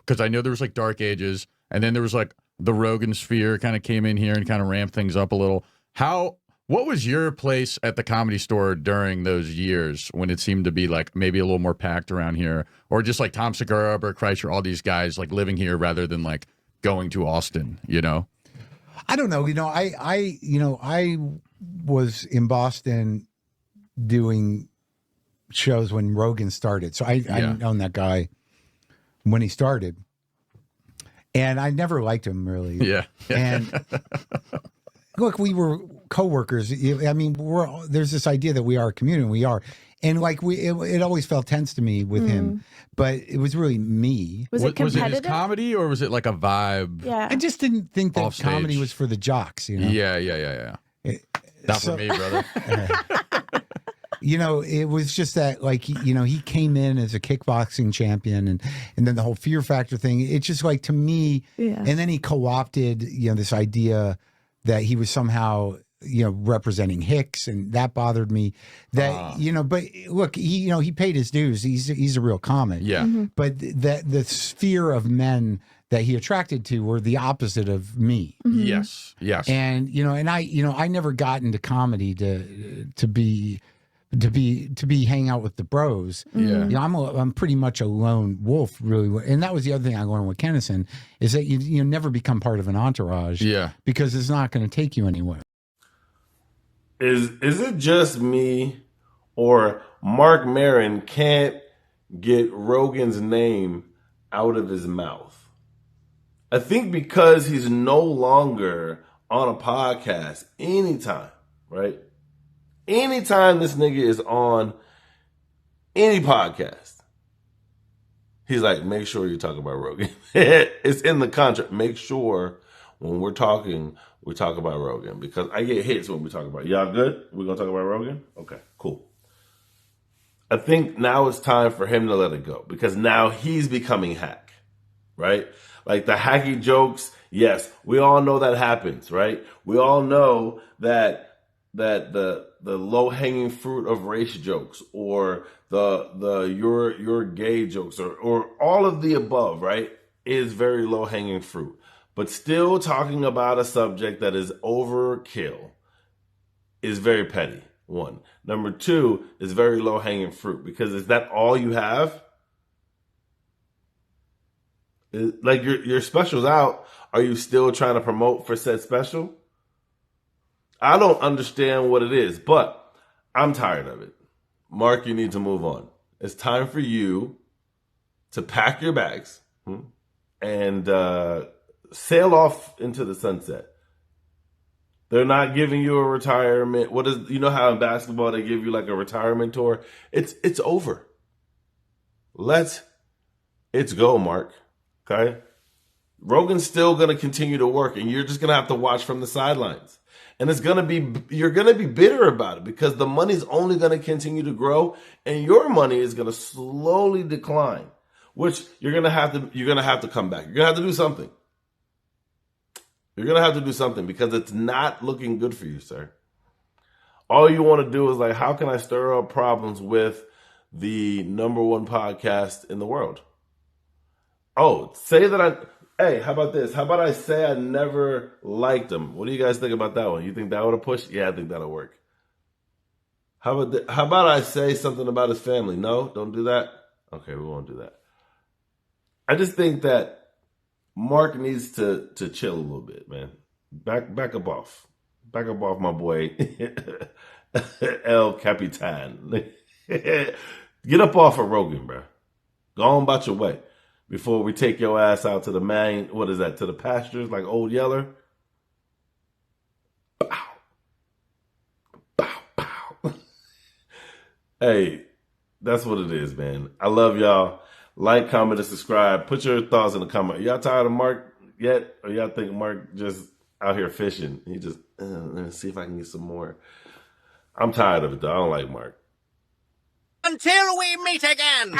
because I know there was like Dark Ages, and then there was like the Rogan sphere kind of came in here and kind of ramped things up a little. What was your place at the Comedy Store during those years when it seemed to be like maybe a little more packed around here, or just like Tom Segura, Bert Kreischer, all these guys like living here rather than like going to Austin, you know? I don't know. I was in Boston doing shows when Rogan started. So I've known that guy when he started. And I never liked him really. Yeah. And look, we were coworkers. I mean, there's this idea that we are a community. We are. And like it always felt tense to me with him, but it was really me. Was it competitive? Was it his comedy or was it like a vibe? Yeah. I just didn't think that Offstage. comedy was for the jocks, you know? Yeah. Not for me, brother. It was just that, like, he came in as a kickboxing champion and then the whole fear factor thing. It's just like, to me, and then he co-opted, this idea that he was somehow, representing Hicks, and that bothered me. That, but look, he paid his dues. He's a real comic. Yeah. But the sphere of men that he attracted to were the opposite of me. Yes. And, and I never got into comedy to be hanging out with the bros. Yeah. I'm pretty much a lone wolf, really. And that was the other thing I learned with Kennison, is that you never become part of an entourage. Yeah. Because it's not going to take you anywhere. Is it just me, or Marc Maron can't get Rogan's name out of his mouth? I think because he's no longer on a podcast anytime, right? Anytime this nigga is on any podcast, he's like, make sure you talk about Rogan. It's in the contract. Make sure when we're talking, we talk about Rogan, because I get hits when we talk about it. Y'all good? We're going to talk about Rogan? Okay, cool. I think now it's time for him to let it go, because now he's becoming hack, right? Like the hacky jokes, yes, we all know that happens, right? We all know that the low hanging fruit of race jokes, or the you're gay jokes, or all of the above, right, is very low hanging fruit. But still talking about a subject that is overkill is very petty. One. Number two is very low hanging fruit, because is that all you have? Like your special's out. Are you still trying to promote for said special? I don't understand what it is, but I'm tired of it. Mark, you need to move on. It's time for you to pack your bags and sail off into the sunset. They're not giving you a retirement. How in basketball they give you like a retirement tour? It's over. Let's go, Mark. Okay? Rogan's still going to continue to work, and you're just going to have to watch from the sidelines. And you're going to be bitter about it, because the money's only going to continue to grow, and your money is going to slowly decline, which you're going to have to come back. You're going to have to do something. You're going to have to do something, because it's not looking good for you, sir. All you want to do is like, how can I stir up problems with the number one podcast in the world? Oh, say that hey, how about this? How about I say I never liked him? What do you guys think about that one? You think that would have pushed? Yeah, I think that'll work. How about I say something about his family? No, don't do that. Okay, we won't do that. I just think that Mark needs to chill a little bit, man. Back up off. Back up off my boy El Capitan. Get up off of Rogan, bro. Go on about your way. Before we take your ass out to the to the pastures like Old Yeller. Bow. Bow, bow. Hey, that's what it is, man. I love y'all. Like, comment, and subscribe. Put your thoughts in the comment. Y'all tired of Mark yet? Or y'all think Mark just out here fishing? He just, let me see if I can get some more. I'm tired of it, though. I don't like Mark. Until we meet again.